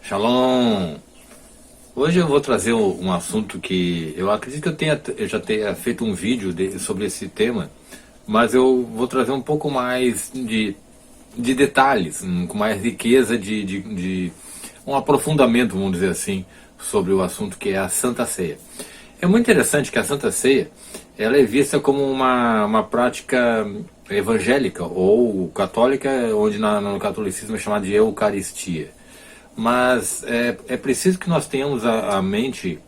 Shalom! Hoje eu vou trazer um assunto que eu acredito que eu já tenha feito um vídeo sobre esse tema, mas eu vou trazer um pouco mais de detalhes, com mais riqueza de um aprofundamento, vamos dizer assim, sobre o assunto que é a Santa Ceia. É muito interessante que a Santa Ceia ela é vista como uma prática evangélica ou católica, onde no catolicismo é chamada de Eucaristia. Mas é preciso que nós tenhamos a mente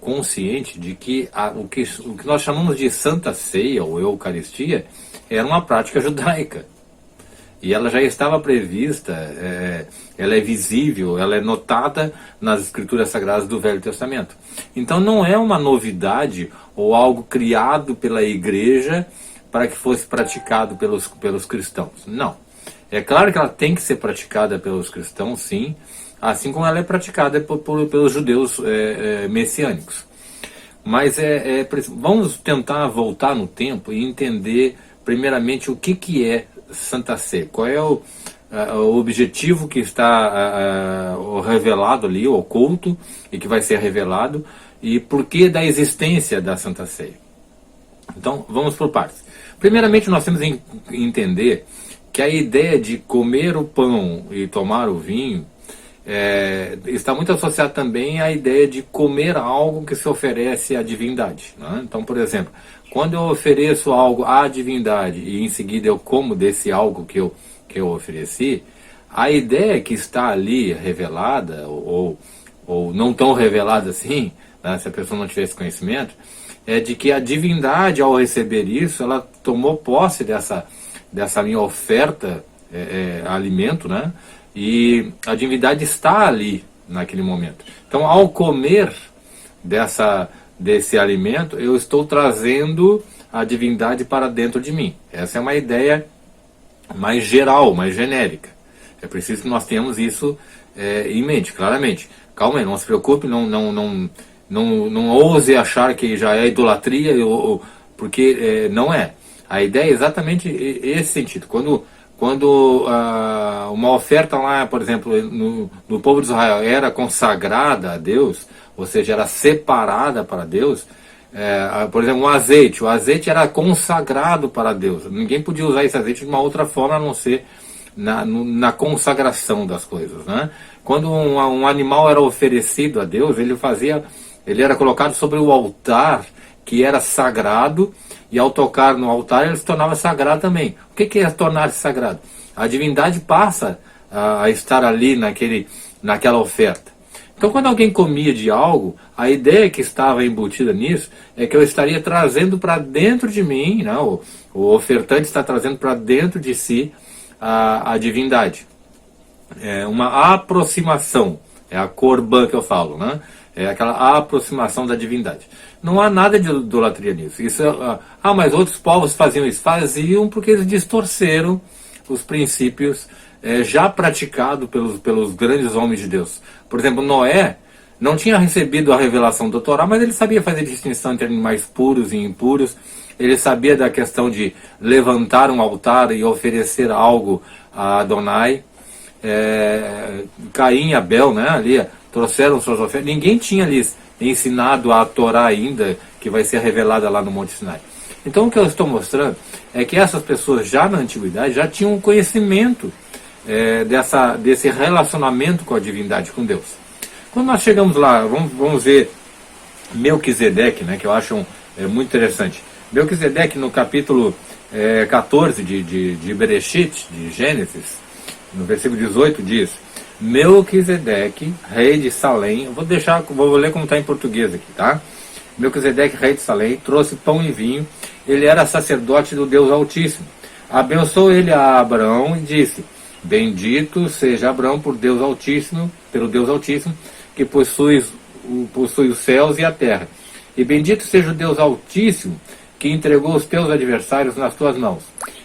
consciente de que o que nós chamamos de Santa Ceia ou Eucaristia era uma prática judaica. E ela já estava prevista, ela é visível, ela é notada nas escrituras sagradas do Velho Testamento. Então não é uma novidade ou algo criado pela igreja para que fosse praticado pelos cristãos. Não. É claro que ela tem que ser praticada pelos cristãos, sim, assim como ela é praticada pelos judeus messiânicos. Mas vamos tentar voltar no tempo e entender, primeiramente, o que é Santa Ceia. Qual é o objetivo que está revelado ali, oculto, e que vai ser revelado, e por que da existência da Santa Ceia. Então, vamos por partes. Primeiramente, nós temos que entender que a ideia de comer o pão e tomar o vinho está muito associada também à ideia de comer algo que se oferece à divindade, né? Então, por exemplo, quando eu ofereço algo à divindade e em seguida eu como desse algo que eu ofereci, a ideia que está ali revelada, ou não tão revelada assim, né, se a pessoa não tiver esse conhecimento, é de que a divindade, ao receber isso, ela tomou posse dessa minha oferta, alimento, né? E a divindade está ali naquele momento. Então, ao comer desse alimento, eu estou trazendo a divindade para dentro de mim. Essa é uma ideia mais geral, mais genérica. É preciso que nós tenhamos isso em mente, claramente. Calma aí, não se preocupe, não ouse achar que já é idolatria, porque não é. A ideia é exatamente esse sentido. Quando uma oferta lá, por exemplo, no povo de Israel era consagrada a Deus, ou seja, era separada para Deus, por exemplo, o azeite era consagrado para Deus. Ninguém podia usar esse azeite de uma outra forma a não ser na consagração das coisas, né? Quando um animal era oferecido a Deus, ele era colocado sobre o altar, que era sagrado, e ao tocar no altar ele se tornava sagrado também. O que é tornar-se sagrado? A divindade passa a estar ali naquela oferta. Então, quando alguém comia de algo, a ideia que estava embutida nisso é que eu estaria trazendo para dentro de mim, né, o ofertante está trazendo para dentro de si a divindade. É uma aproximação, é a corban que eu falo, né? É aquela aproximação da divindade. Não há nada de idolatria nisso. Mas outros povos faziam isso. Faziam porque eles distorceram os princípios já praticados pelos grandes homens de Deus. Por exemplo, Noé não tinha recebido a revelação do Torá, mas ele sabia fazer distinção entre animais puros e impuros. Ele sabia da questão de levantar um altar e oferecer algo a Adonai. Caim e Abel, né, ali trouxeram suas ofertas. Ninguém tinha lhes ensinado a Torá ainda, que vai ser revelada lá no Monte Sinai. Então o que eu estou mostrando é que essas pessoas já na antiguidade já tinham conhecimento desse relacionamento com a divindade, com Deus. Quando nós chegamos lá, vamos ver Melquisedeque, né, que eu acho muito interessante. Melquisedeque, no capítulo 14 de Bereshit, de Gênesis, no versículo 18, diz: Melquisedeque, rei de Salém, vou ler como está em português aqui, tá? Melquisedeque, rei de Salém, trouxe pão e vinho, ele era sacerdote do Deus Altíssimo. Abençoou ele a Abraão e disse: Bendito seja Abraão pelo Deus Altíssimo, que possui os céus e a terra. E bendito seja o Deus Altíssimo, que entregou os teus adversários nas tuas mãos.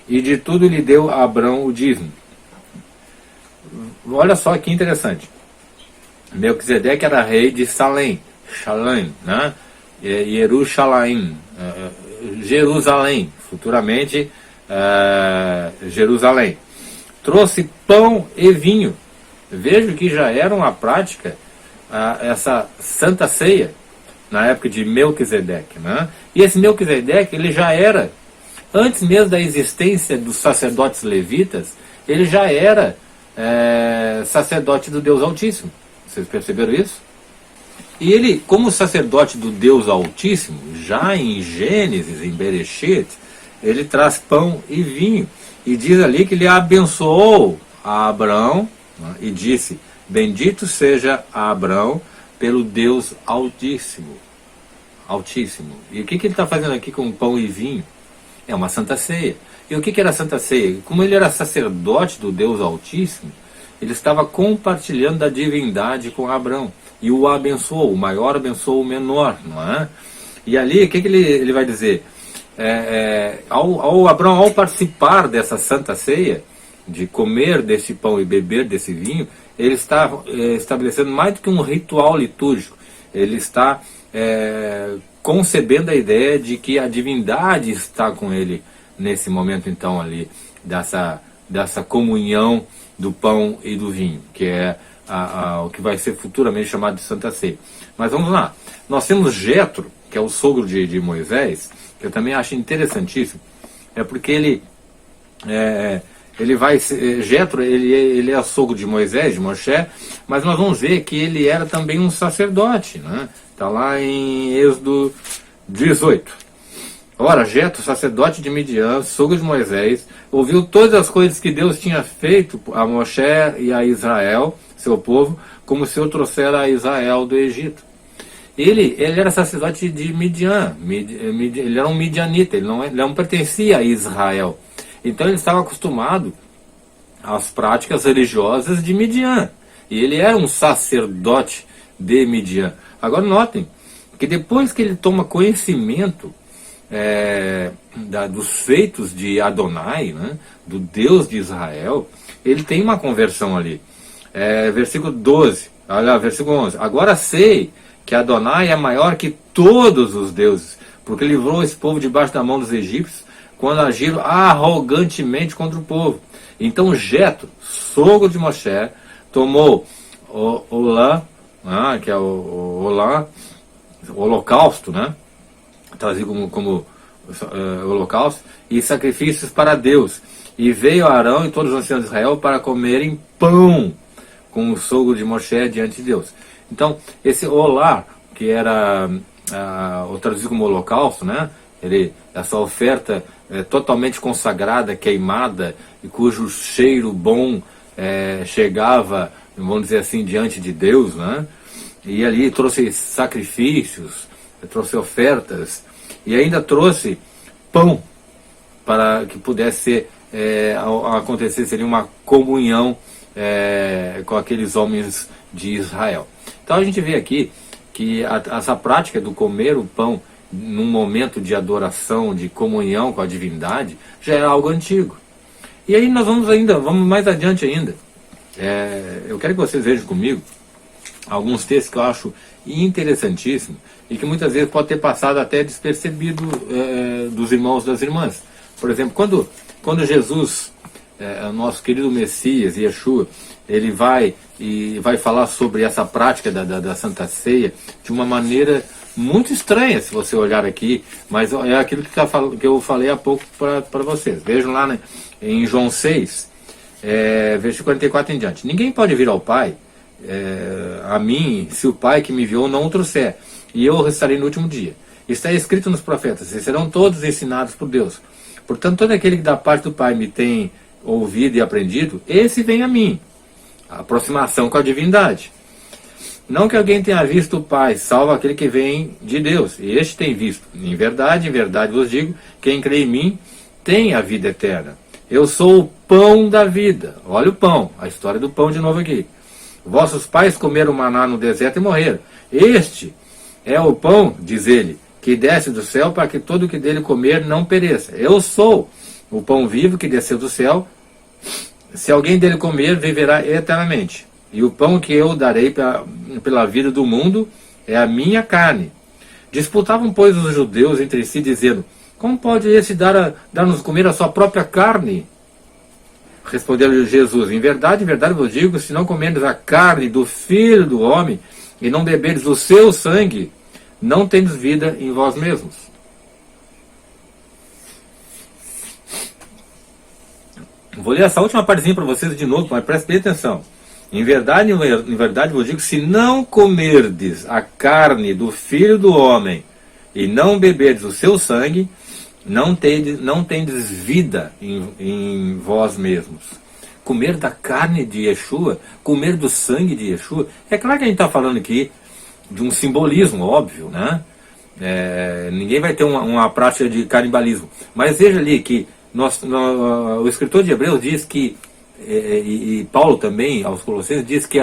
E de tudo lhe deu a Abraão o dízimo. Olha só que interessante. Melquisedeque era rei de Salém, né? Jerusalém, futuramente Jerusalém. Trouxe pão e vinho. vejo que já era uma prática essa Santa Ceia, na época de Melquisedeque, né? E esse Melquisedeque, ele já era, antes mesmo da existência dos sacerdotes levitas, ele já era sacerdote do Deus Altíssimo. Vocês perceberam isso? E ele, como sacerdote do Deus Altíssimo, já em Gênesis, em Bereshit, ele traz pão e vinho. E diz ali que ele abençoou a Abraão, né, e disse: bendito seja Abraão pelo Deus Altíssimo. Altíssimo. E o que ele está fazendo aqui com pão e vinho? É uma Santa Ceia. E o que era a Santa Ceia? Como ele era sacerdote do Deus Altíssimo, ele estava compartilhando da divindade com Abraão. E o abençoou, o maior abençoou o menor, não é? E ali, o que ele vai dizer? Abraão, ao participar dessa Santa Ceia, de comer desse pão e beber desse vinho, ele está estabelecendo mais do que um ritual litúrgico. Ele está concebendo a ideia de que a divindade está com ele nesse momento, então, ali, dessa comunhão do pão e do vinho, que é o que vai ser futuramente chamado de Santa Ceia. Mas vamos lá. Nós temos Jetro, que é o sogro de Moisés, que eu também acho interessantíssimo, porque ele vai Jetro, ele é sogro de Moisés, de Moshe, mas nós vamos ver que ele era também um sacerdote, né? Está lá em Êxodo 18. Ora, Jetro, sacerdote de Midian, sogro de Moisés, ouviu todas as coisas que Deus tinha feito a Moshe e a Israel, seu povo, como se eu trouxera a Israel do Egito. Ele era sacerdote de Midian, ele era um midianita, ele não pertencia a Israel. Então ele estava acostumado às práticas religiosas de Midian. E ele era um sacerdote de Midian. Agora notem que depois que ele toma conhecimento dos feitos de Adonai, né, do Deus de Israel, ele tem uma conversão ali. Versículo 12, olha, versículo 11. Agora sei que Adonai é maior que todos os deuses, porque livrou esse povo debaixo da mão dos egípcios, quando agiram arrogantemente contra o povo. Então Jetro, sogro de Moshe, tomou Olã, que é o holocausto, né? Trazido como holocausto, e sacrifícios para Deus. E veio Arão e todos os anciãos de Israel para comerem pão com o sogro de Moshe diante de Deus. Então, esse olá, que era traduzido como holocausto, né? Essa oferta totalmente consagrada, queimada, e cujo cheiro bom chegava, vamos dizer assim, diante de Deus, né? E ali trouxe sacrifícios, trouxe ofertas, e ainda trouxe pão, para que pudesse acontecer, seria uma comunhão com aqueles homens de Israel. Então a gente vê aqui que essa prática do comer o pão num momento de adoração, de comunhão com a divindade, já era algo antigo. E aí nós vamos mais adiante ainda. Eu quero que vocês vejam comigo alguns textos que eu acho interessantíssimos e que muitas vezes pode ter passado até despercebido dos irmãos e das irmãs. Por exemplo, quando Jesus, nosso querido Messias, Yeshua, ele vai falar sobre essa prática da Santa Ceia de uma maneira muito estranha, se você olhar aqui, mas é aquilo que eu falei há pouco para vocês. Vejam lá, né, em João 6, versículo 44 em diante. Ninguém pode vir ao Pai, a mim, se o Pai que me enviou não o trouxer, e eu o restarei no último dia. Está escrito nos profetas, e serão todos ensinados por Deus. Portanto, todo aquele que da parte do Pai me tem ouvido e aprendido, esse vem a mim. A aproximação com a divindade. Não que alguém tenha visto o Pai, salvo aquele que vem de Deus, e este tem visto. Em verdade vos digo, quem crê em mim tem a vida eterna. Eu sou o pão da vida. Olha o pão, a história do pão de novo aqui. Vossos pais comeram maná no deserto e morreram. Este é o pão, diz ele, que desce do céu para que todo o que dele comer não pereça. Eu sou o pão vivo que desceu do céu. Se alguém dele comer, viverá eternamente. E o pão que eu darei pela vida do mundo é a minha carne. Disputavam, pois, os judeus entre si, dizendo: como pode esse dar-nos comer a sua própria carne? Respondeu-lhe Jesus: em verdade vos digo, se não comerdes a carne do Filho do Homem e não beberdes o seu sangue, não tendes vida em vós mesmos. Vou ler essa última partezinha para vocês de novo, mas prestem atenção. Em verdade vos digo, se não comerdes a carne do Filho do Homem e não beberdes o seu sangue, não tendes vida em vós mesmos. Comer da carne de Yeshua, comer do sangue de Yeshua, é claro que a gente está falando aqui de um simbolismo, óbvio, né? Ninguém vai ter uma prática de canibalismo. Mas veja ali que o escritor de Hebreus diz que, e Paulo também, aos Colossenses, diz que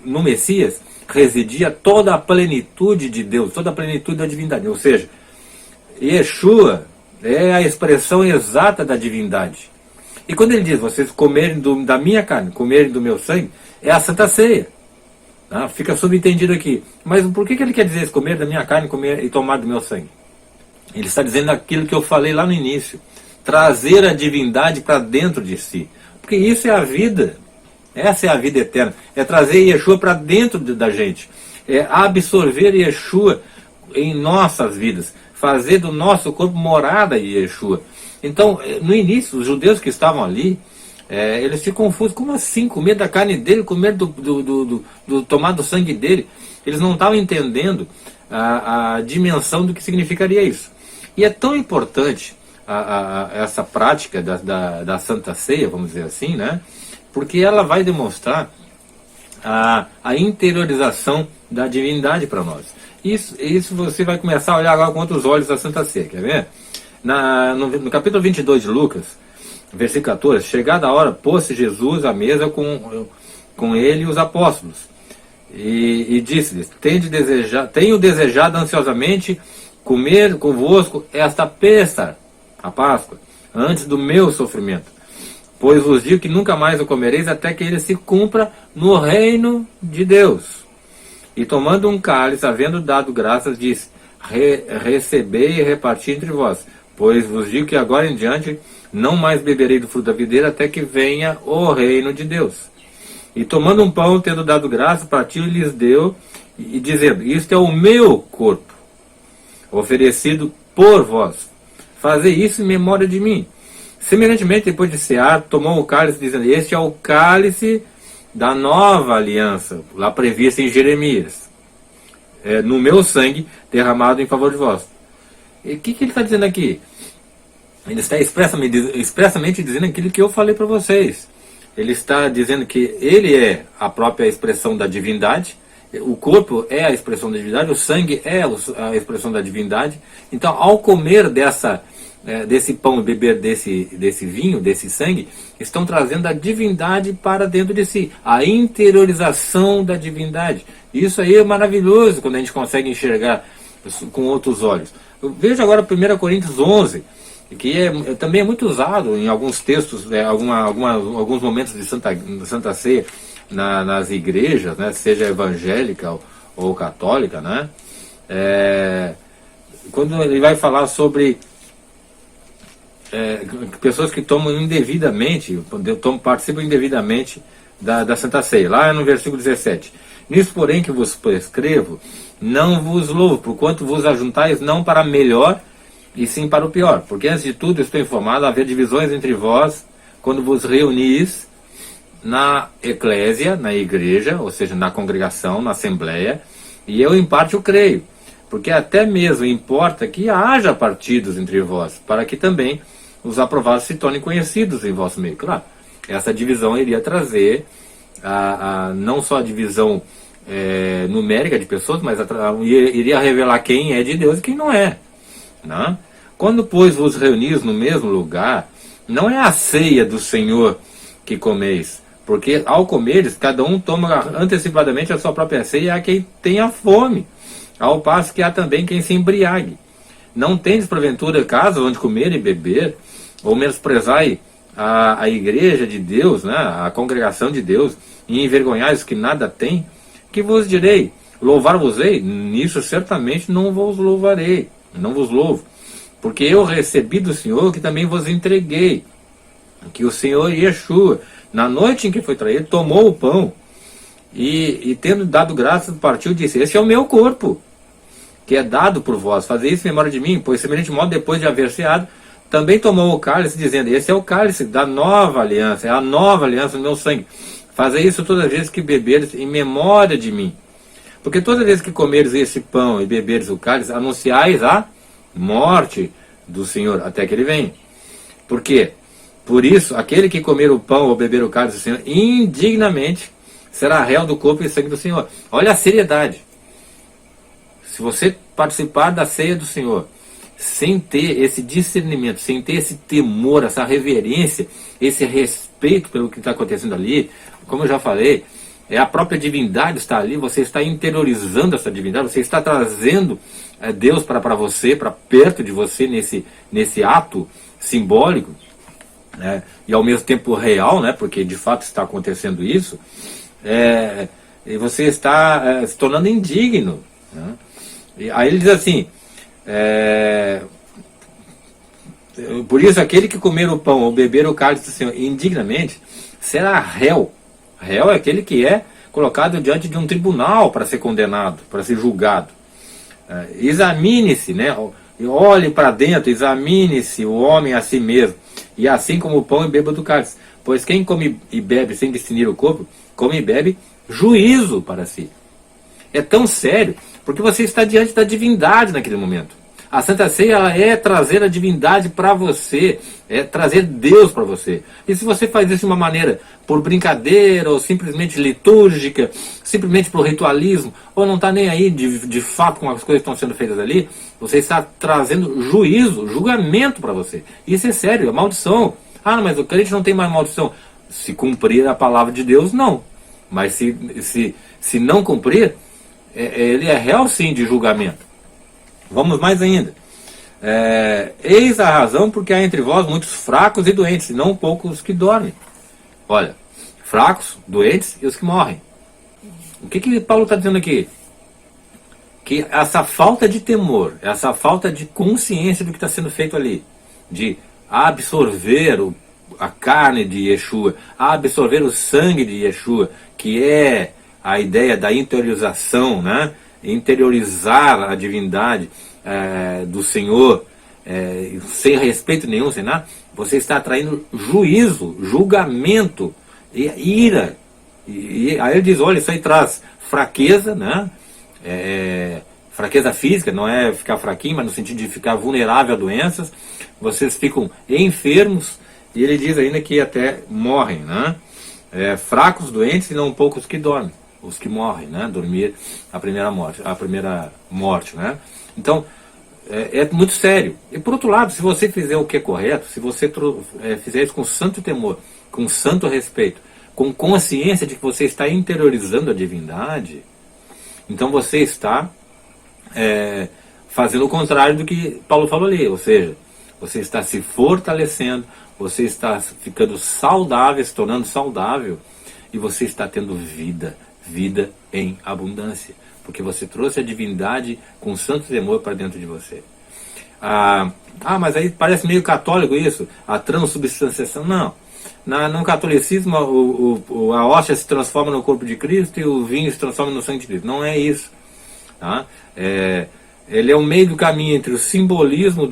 no Messias residia toda a plenitude de Deus, toda a plenitude da divindade. Ou seja, Yeshua é a expressão exata da divindade. E quando ele diz, vocês comerem da minha carne, comerem do meu sangue, é a Santa Ceia. Tá? Fica subentendido aqui. Mas por que ele quer dizer isso, comer da minha carne comer e tomar do meu sangue? Ele está dizendo aquilo que eu falei lá no início. Trazer a divindade para dentro de si. Porque isso é a vida. Essa é a vida eterna. É trazer Yeshua para dentro da gente. É absorver Yeshua em nossas vidas. Fazer do nosso corpo morada de Yeshua. Então, no início, os judeus que estavam ali, eles ficam confusos. Como assim? Comer da carne dele, comer tomar do sangue dele? Eles não estavam entendendo a dimensão do que significaria isso. E é tão importante essa prática da Santa Ceia, vamos dizer assim, né? Porque ela vai demonstrar a interiorização da divindade para nós. Isso você vai começar a olhar agora com outros olhos a Santa Ceia, quer ver? No capítulo 22 de Lucas, versículo 14, chegada a hora, pôs-se Jesus à mesa com ele e os apóstolos, e disse-lhes, tenho desejado ansiosamente comer convosco esta Pêssar, a Páscoa, antes do meu sofrimento, pois vos digo que nunca mais o comereis até que ele se cumpra no reino de Deus. E tomando um cálice, havendo dado graças, disse, recebei e reparti entre vós, pois vos digo que agora em diante não mais beberei do fruto da videira até que venha o reino de Deus. E tomando um pão, tendo dado graça, partiu e lhes deu, e dizendo, isto é o meu corpo, oferecido por vós. Fazei isso em memória de mim. Semelhantemente, depois de cear, tomou o cálice, dizendo, este é o cálice da nova aliança, lá prevista em Jeremias, no meu sangue derramado em favor de vós. E o que ele está dizendo aqui? Ele está expressamente dizendo aquilo que eu falei para vocês. Ele está dizendo que ele é a própria expressão da divindade, o corpo é a expressão da divindade, o sangue é a expressão da divindade. Então, ao comer desse pão e beber desse vinho, desse sangue, estão trazendo a divindade para dentro de si, a interiorização da divindade. Isso aí é maravilhoso quando a gente consegue enxergar com outros olhos. Veja agora 1 Coríntios 11, que também é muito usado em alguns textos, alguns momentos de Santa Ceia nas igrejas, né, seja evangélica ou católica, né, quando ele vai falar sobre pessoas que tomam indevidamente, participam indevidamente da Santa Ceia, lá no versículo 17. Nisso, porém, que vos prescrevo, não vos louvo, porquanto vos ajuntais não para melhor, e sim para o pior. Porque antes de tudo estou informado a haver divisões entre vós, quando vos reunis na eclésia, na igreja, ou seja, na congregação, na assembleia, e eu em parte o creio. Porque até mesmo importa que haja partidos entre vós, para que também os aprovados se tornem conhecidos em vosso meio. Claro, essa divisão iria trazer não só a divisão numérica de pessoas, mas iria revelar quem é de Deus e quem não é. Né? Quando, pois, vos reunis no mesmo lugar, não é a ceia do Senhor que comeis, porque ao comeres, cada um toma antecipadamente a sua própria ceia a quem tenha fome, ao passo que há também quem se embriague. Não tendes, porventura, casa onde comer e beber, ou menosprezai a igreja de Deus, né, a congregação de Deus, e envergonhais os que nada têm? Que vos direi? Louvar-vos-ei? Nisso certamente não vos louvarei, não vos louvo, porque eu recebi do Senhor que também vos entreguei, que o Senhor Yeshua, na noite em que foi traído, tomou o pão e tendo dado graças, partiu e disse: esse é o meu corpo, que é dado por vós, fazer isso em memória de mim. Pois semelhante modo, depois de haver ceado, também tomou o cálice, dizendo: esse é o cálice da nova aliança, é a nova aliança do meu sangue. Fazer isso todas as vezes que beberes em memória de mim. Porque todas as vezes que comeres esse pão e beberes o cálice, anunciais a morte do Senhor, até que ele venha. Por quê? Por isso, aquele que comer o pão ou beber o cálice do Senhor, indignamente será réu do corpo e sangue do Senhor. Olha a seriedade. Se você participar da ceia do Senhor, sem ter esse discernimento, sem ter esse temor, essa reverência, esse respeito pelo que está acontecendo ali, como eu já falei, é a própria divindade está ali, você está interiorizando essa divindade, você está trazendo Deus para você, para perto de você nesse ato simbólico, né, e ao mesmo tempo real, né, porque de fato está acontecendo isso, e você está se tornando indigno. Né? E aí ele diz assim, por isso aquele que comer o pão ou beber o cálice do Senhor indignamente será réu. Réu é aquele que é colocado diante de um tribunal para ser condenado, para ser julgado. Examine-se, né? Olhe para dentro, examine-se o homem a si mesmo, e assim como o pão e beba do cálice. Pois quem come e bebe sem discernir o corpo, come e bebe juízo para si. É tão sério, porque você está diante da divindade naquele momento. A Santa Ceia, ela é trazer a divindade para você, é trazer Deus para você. E se você faz isso de uma maneira por brincadeira, ou simplesmente litúrgica, simplesmente por ritualismo, ou não está nem aí de fato com as coisas que estão sendo feitas ali, você está trazendo juízo, julgamento para você. Isso é sério, é maldição. Ah, mas o crente não tem mais maldição. Se cumprir a palavra de Deus, não. Mas se não cumprir, ele é réu sim de julgamento. Vamos mais ainda. Eis a razão porque há entre vós muitos fracos e doentes, e não poucos que dormem. Olha, fracos, doentes e os que morrem. O que Paulo está dizendo aqui? Que essa falta de temor, essa falta de consciência do que está sendo feito ali, de absorver a carne de Yeshua, absorver o sangue de Yeshua, que é a ideia da interiorização, né? Interiorizar a divindade do Senhor, sem respeito nenhum, sem nada, você está atraindo juízo, julgamento, ira. E aí ele diz, olha, isso aí traz fraqueza, né? Fraqueza física, não é ficar fraquinho, mas no sentido de ficar vulnerável a doenças. Vocês ficam enfermos, e ele diz ainda que até morrem, né? Fracos, doentes e não poucos que dormem. Os que morrem, né? Dormir a primeira morte, né? Então, é muito sério. E por outro lado, se você fizer o que é correto, se você fizer isso com santo temor, com santo respeito, com consciência de que você está interiorizando a divindade, então você está fazendo o contrário do que Paulo falou ali, ou seja, você está se fortalecendo, você está ficando saudável, se tornando saudável, e você está tendo vida em abundância, porque você trouxe a divindade com santo temor para dentro de você. Mas aí parece meio católico isso, a transubstanciação. Não, no catolicismo a hóstia se transforma no corpo de Cristo e o vinho se transforma no sangue de Cristo. Não é isso, tá? Ele é o meio do caminho entre o simbolismo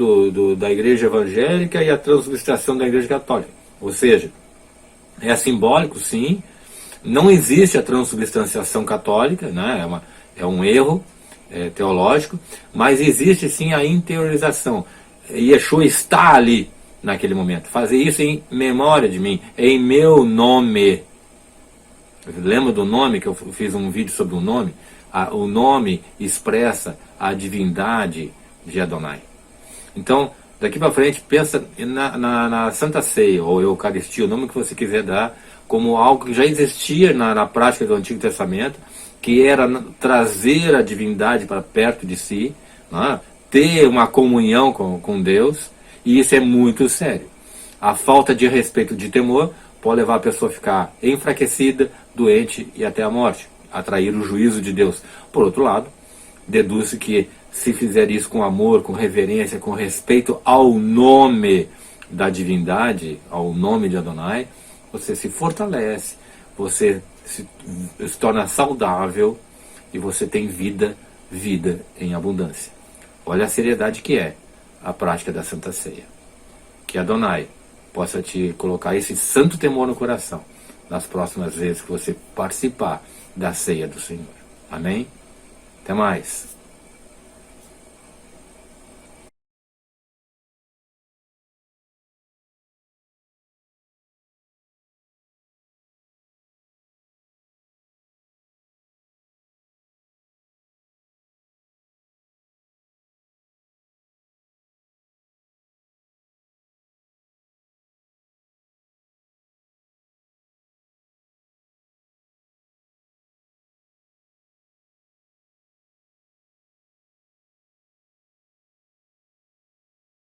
da igreja evangélica e a transubstanciação da igreja católica. Ou seja, é simbólico, sim. Não existe a transubstanciação católica, né? É um erro teológico, mas existe sim a interiorização. Yeshua está ali naquele momento. Fazer isso em memória de mim, em meu nome. Lembra do nome, que eu fiz um vídeo sobre o nome? O nome expressa a divindade de Adonai. Então, daqui para frente, pensa na Santa Ceia, ou Eucaristia, o nome que você quiser dar, como algo que já existia na prática do Antigo Testamento, que era trazer a divindade para perto de si, né? Ter uma comunhão com Deus, e isso é muito sério. A falta de respeito, de temor, pode levar a pessoa a ficar enfraquecida, doente e até a morte, atrair o juízo de Deus. Por outro lado, deduz-se que se fizer isso com amor, com reverência, com respeito ao nome da divindade, ao nome de Adonai, você se fortalece, você se torna saudável e você tem vida em abundância. Olha a seriedade que é a prática da Santa Ceia. Que Adonai possa te colocar esse santo temor no coração nas próximas vezes que você participar da ceia do Senhor. Amém? Até mais.